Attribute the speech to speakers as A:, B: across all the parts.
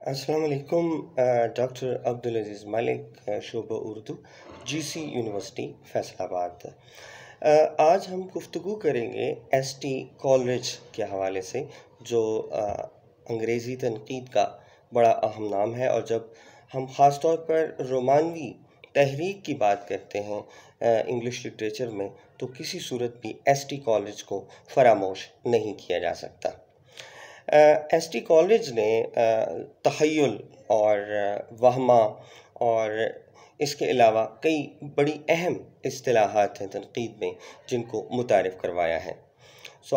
A: अस्सलाम वालेकुम। डॉक्टर अब्दुल अज़ीज़ मलिक, शोबा Urdu, GC university Faisalabad. आज हम गुफ्तगू करेंगे एसटी कॉलरिज के हवाले से, जो अंग्रेज़ी तनकीद का बड़ा अहम नाम है। और जब हम ख़ास तौर पर रोमानवी तहरीक की बात करते हैं इंग्लिश लिटरेचर में, तो किसी सूरत भी एसटी कॉलरिज को फरामोश नहीं किया जा सकता। एसटी कॉलेज ने तख़य्युल और वहमा और इसके अलावा कई बड़ी अहम इस्तिलाहात हैं तनक़ीद में, जिनको मुतारिफ़ करवाया है।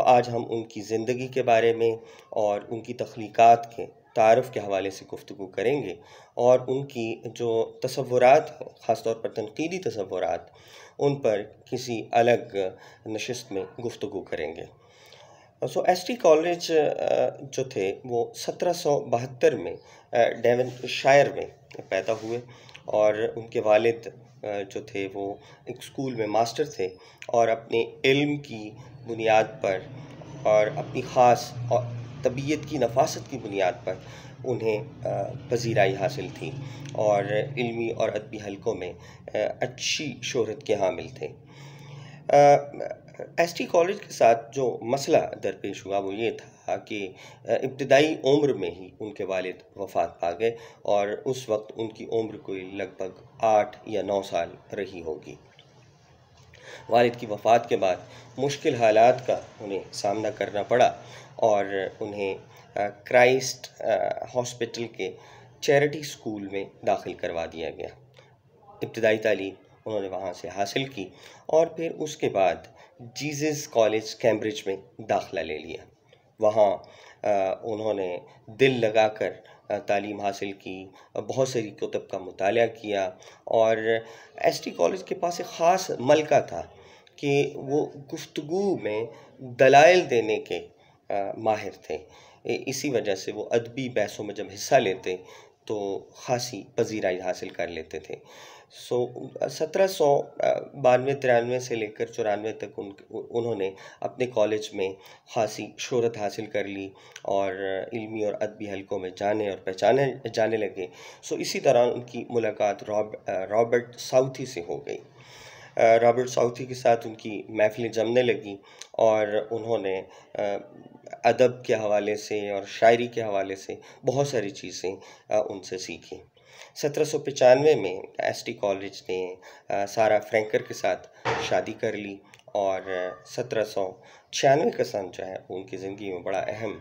A: आज हम उनकी ज़िंदगी के बारे में और उनकी तख्लीक़ात के तारुफ़ के हवाले से गुफ्तगू करेंगे, और उनकी जो तसव्वुरात हैं, ख़ास तौर पर तनक़ीदी तसव्वुरात, उन पर किसी अलग नशिस्त में गुफ्तगू करेंगे। एसटी कॉलेज जो थे वो 1772 में डेवनशायर में पैदा हुए, और उनके वालिद जो थे वो एक स्कूल में मास्टर थे, और अपने इल्म की बुनियाद पर और अपनी ख़ास और तबीयत की नफासत की बुनियाद पर उन्हें पजीराई हासिल थी, और इल्मी और अदबी हलकों में अच्छी शोहरत के हामिल थे। एसटी कॉलेज के साथ जो मसला दरपेश हुआ वो ये था कि इब्तदाई उम्र में ही उनके वालिद वफ़ात पा गए, और उस वक्त उनकी उम्र कोई लगभग 8 या 9 साल रही होगी। वालिद की वफ़ात के बाद मुश्किल हालात का उन्हें सामना करना पड़ा, और उन्हें क्राइस्ट हॉस्पिटल के चैरिटी स्कूल में दाखिल करवा दिया गया। इब्तदाई तालीम उन्होंने वहाँ से हासिल की, और फिर उसके बाद जीसस कॉलेज कैम्ब्रिज में दाखिला ले लिया। वहाँ उन्होंने दिल लगाकर तालीम हासिल की, बहुत सारी कुतुब का मुताला किया, और एसटी कॉलेज के पास एक ख़ास मलका था कि वो गुफ्तगू में दलाइल देने के माहिर थे। इसी वजह से वो अदबी बहसों में जब हिस्सा लेते तो ख़ासी पजीराई हासिल कर लेते थे। 1792-93 से लेकर 94 तक उन्होंने अपने कॉलेज में ख़ासी शोहरत हासिल कर ली, और इल्मी और अदबी हलकों में जाने और पहचाने जाने लगे। इसी दौरान उनकी मुलाकात रॉबर्ट साउथी से हो गई। रॉबर्ट साउथी के साथ उनकी महफ़िलें जमने लगी, और उन्होंने अदब के हवाले से और शायरी के हवाले से बहुत सारी चीज़ें उनसे सीखी। 1795 में एसटी कॉलेज ने सारा फ्रैंकर के साथ शादी कर ली, और 1796 का सन जो है उनकी ज़िंदगी में बड़ा अहम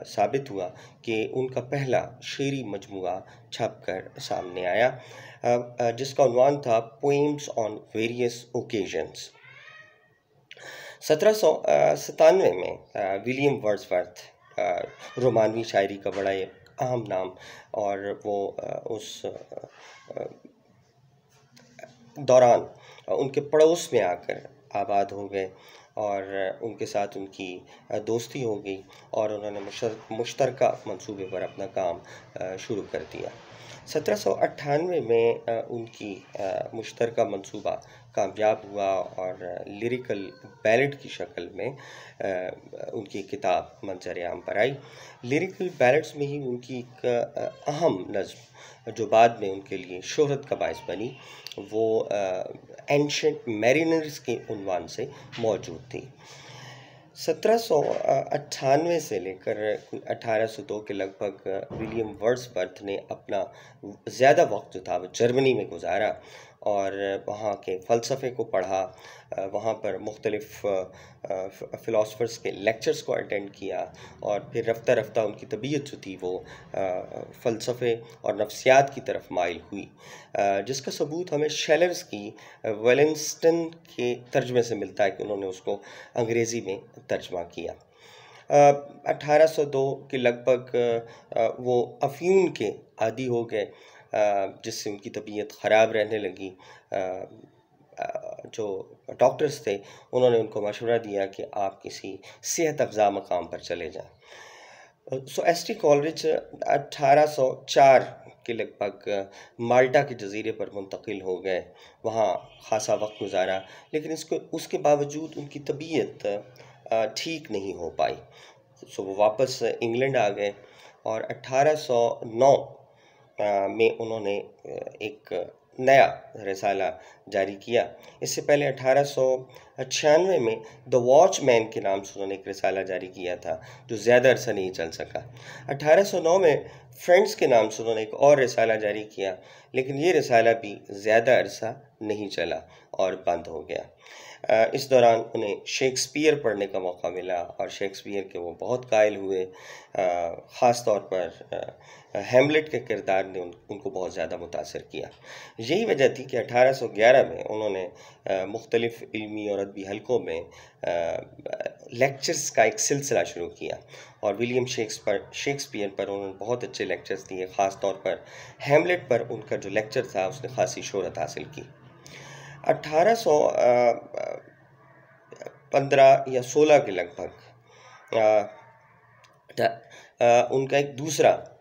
A: साबित हुआ कि उनका पहला शेरी मजमुआ छप कर सामने आया, जिसका उन्वान था पोएम्स ऑन वेरियस ओकेजन्स। 1797 में विलियम वर्ड्सवर्थ, रोमानवी शायरी का बड़ा एक अहम नाम, और वो उस दौरान उनके पड़ोस में आकर आबाद हो गए, और उनके साथ उनकी दोस्ती हो गई, और उन्होंने मुश्तरका मंसूबे पर अपना काम शुरू कर दिया। 1798 में उनकी मुश्तरका मंसूबा कामयाब हुआ, और लिरिकल बैलेड की शक्ल में उनकी किताब मंज़र-ए-आम पर आई। लिरिकल बैलेड्स में ही उनकी एक अहम नज़्म, जो बाद में उनके लिए शोहरत का बायस बनी, वो एंशिएंट मैरिनर्स के उन्वान से मौजूद थी। 1798 से लेकर 1802 के लगभग विलियम वर्ड्सवर्थ ने अपना ज़्यादा वक्त जो था वो जर्मनी में गुजारा, और वहाँ के फ़लसफ़े को पढ़ा, वहाँ पर मुख्तलिफ़ फ़िलासफ़र्स के लेक्चर्स को अटेंड किया, और फिर रफ्ता रफ्ता उनकी तबीयत जो थी वो फ़लसफ़े और नफ्सियात की तरफ माइल हुई, जिसका सबूत हमें शेलर्स की वेलेंस्टन के तर्जमे से मिलता है कि उन्होंने उसको अंग्रेज़ी में तर्जमा किया। 1802 के लगभग वो अफ़ीम के आदी हो गए, जिससे उनकी तबीयत ख़राब रहने लगी। जो डॉक्टर्स थे उन्होंने उनको मशवरा दिया कि आप किसी सेहत अफ़ज़ा मकाम पर चले जाएं। एसटी कॉलेज 1804 के लगभग माल्टा के जज़ीरे पर मुंतकिल हो गए, वहाँ ख़ासा वक्त गुजारा, लेकिन उसके बावजूद उनकी तबीयत ठीक नहीं हो पाई। वो वापस इंग्लैंड आ गए, और 1809 में उन्होंने एक नया रिसाला जारी किया। इससे पहले 1896 में द वॉचमैन के नाम से उन्होंने एक रिसाला जारी किया था, जो ज़्यादा अरसा नहीं चल सका। 1809 में फ्रेंड्स के नाम से उन्होंने एक और रिसाला जारी किया, लेकिन ये रिसाला भी ज़्यादा अरसा नहीं चला और बंद हो गया। इस दौरान उन्हें शेक्सपियर पढ़ने का मौका मिला और शेक्सपियर के वो बहुत कायल हुए। ख़ास तौर पर हैमलेट के किरदार ने उनको बहुत ज़्यादा मुतासर किया। यही वजह थी कि 1811 में उन्होंने मुख्तलिफ़ इल्मी और अदबी हलकों में लेक्चर्स का एक सिलसिला शुरू किया और विलियम शेक्सपियर पर उन्होंने बहुत अच्छे लेक्चर्स दिए। ख़ास तौर पर हैमलेट पर उनका जो लेक्चर था उसने खासी शोहरत हासिल की। 1815 या 16 के लगभग उनका एक दूसरा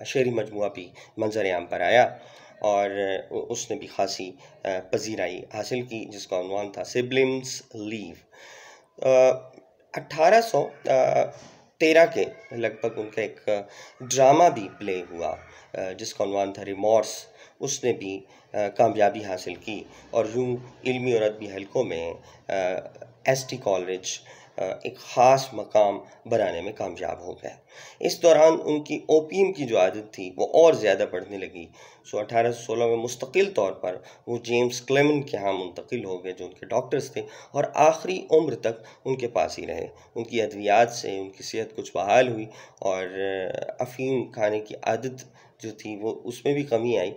A: शेरी मजमुआ भी मंजर आम पर आया और उसने भी खासी पजीराई हासिल की, जिसका उन्वान था सिबलिंग्स लीव। 1813 के लगभग उनका एक ड्रामा भी प्ले हुआ जिसका उन्वान था रिमॉर्स। उसने भी कामयाबी हासिल की और यूँ इल्मी और अदबी हलकों में एसटी कॉलेज एक ख़ास मकाम बनाने में कामयाब हो गया। इस दौरान उनकी ओपीएम की जो आदत थी वो और ज़्यादा बढ़ने लगी। 1816 में मुस्तकिल तौर पर वो जेम्स क्लेमेंट के यहाँ मुंतकिल हो गए, जो उनके डॉक्टर्स थे, और आखिरी उम्र तक उनके पास ही रहे। उनकी अद्वियात से उनकी सेहत कुछ बहाल हुई और अफ़ीम खाने की आदत जो थी वो उसमें भी कमी आई।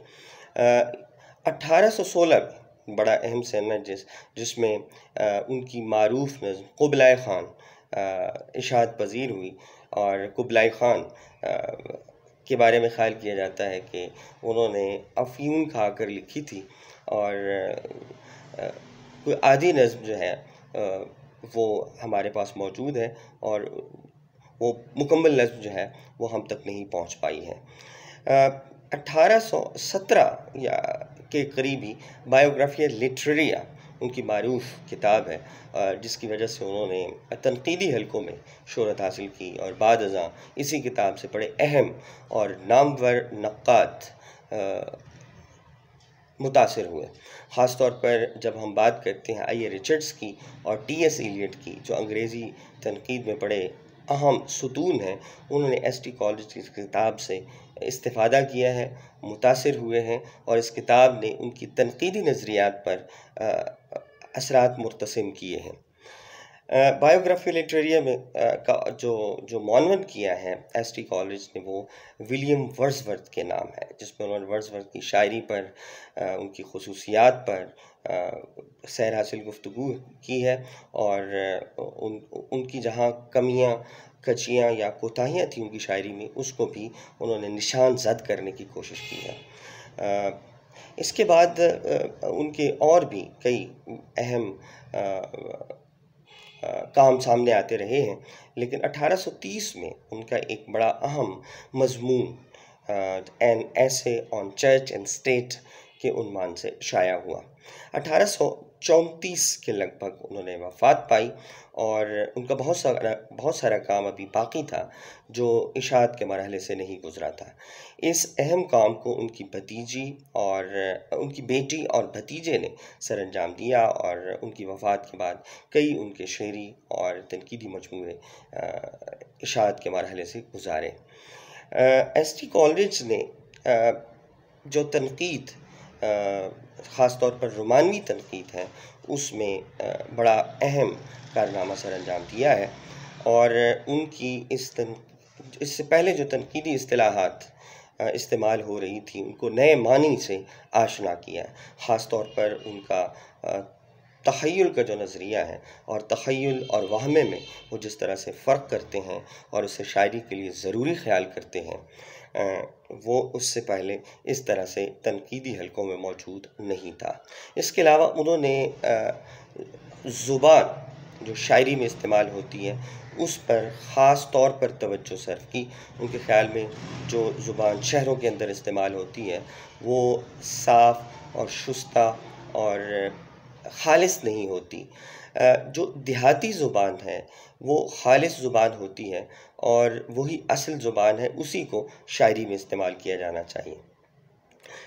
A: 1816 में बड़ा अहम सन है जिसमें उनकी मारूफ नज़्म कुबलाई ख़ान इशाअत पज़ीर हुई और कुबलाई ख़ान के बारे में ख्याल किया जाता है कि उन्होंने अफ़ीम खाकर लिखी थी और कोई आधी नज़्म जो है वो हमारे पास मौजूद है और वो मुकम्मल नज़्म जो है वो हम तक नहीं पहुंच पाई है। 1817 या के करीबी बायोग्राफिया लिटरेरिया उनकी मारूफ किताब है, जिसकी वजह से उन्होंने तनकीदी हलकों में शोहरत हासिल की और बाद अज़ां इसी किताब से बड़े अहम और नामवर नक्काद मुतासिर हुए। ख़ास तौर पर जब हम बात करते हैं आई ए रिचर्ड्स की और टी.एस. इलियट की, जो अंग्रेज़ी तनकीद में बड़े अहम सुतून हैं, उन्होंने एसटी कॉलेज की किताब से इस्तिफ़ादा किया है, मुतासिर हुए हैं और इस किताब ने उनकी तनकीदी नज़रियात पर असरात मुर्तसिम किए हैं। बायोग्राफी लिटरेरिया में का जो मौनवन किया है एसटी कॉलेज ने वो विलियम वर्ड्सवर्थ के नाम है, जिसमें उन्होंने वर्ड्सवर्थ की शायरी पर उनकी खुसूसियात पर सैर हासिल गुफ्तगू की है और उनकी जहाँ कमियाँ कचियाँ या कोताहियाँ थी उनकी शायरी में, उसको भी उन्होंने निशान ज़द करने की कोशिश की है। इसके बाद उनके और भी कई अहम काम सामने आते रहे हैं, लेकिन 1830 में उनका एक बड़ा अहम मज़मून एन ऐसे ऑन चर्च एंड स्टेट के उन्वान से शाया हुआ। 1834 के लगभग उन्होंने वफ़ात पाई और उनका बहुत सारा काम अभी बाकी था जो इशाअत के मरहले से नहीं गुज़रा था। इस अहम काम को उनकी भतीजी और उनकी बेटी और भतीजे ने सरअंजाम दिया और उनकी वफ़ात के बाद कई उनके शेरी और तनकीदी मजमूए इशाअत के मरहले से गुज़ारे। एसटी कॉलेज ने जो तनकीद ख़ास तौर पर रोमानवी तनकीद है उसमें बड़ा अहम कारनामा सरअंजाम दिया है और उनकी इससे पहले जो तनकीदी इस्तिलाहात इस्तेमाल हो रही थी उनको नए मानी से आशना किया है। ख़ास तौर पर उनका तख़य्युल का जो नज़रिया है और तख़य्युल और वहमे में वो जिस तरह से फ़र्क करते हैं और उसे शायरी के लिए ज़रूरी ख़याल करते हैं, वो उससे पहले इस तरह से तनकीदी हलकों में मौजूद नहीं था। इसके अलावा उन्होंने ज़ुबान जो शायरी में इस्तेमाल होती है उस पर ख़ास तौर पर तवज्जो सर्फ़ की। उनके ख़्याल में जो ज़ुबान शहरों के अंदर इस्तेमाल होती है वो साफ़ और शुस्ता और खालिस नहीं होती। जो देहाती ज़ुबान है वो खालिस ज़ुबान होती है और वही असल ज़ुबान है, उसी को शायरी में इस्तेमाल किया जाना चाहिए।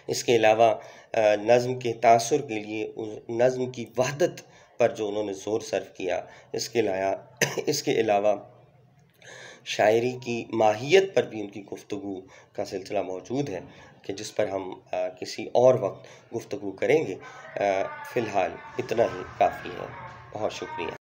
A: इसके अलावा नज़्म के तासुर के लिए उस नज़्म की वहदत पर जो उन्होंने ज़ोर सर्फ किया, इसके अलावा शायरी की माहियत पर भी उनकी गुफ्तगू का सिलसिला मौजूद है कि जिस पर हम किसी और वक्त गुफ्तगू करेंगे। फ़िलहाल इतना ही काफ़ी है। बहुत शुक्रिया।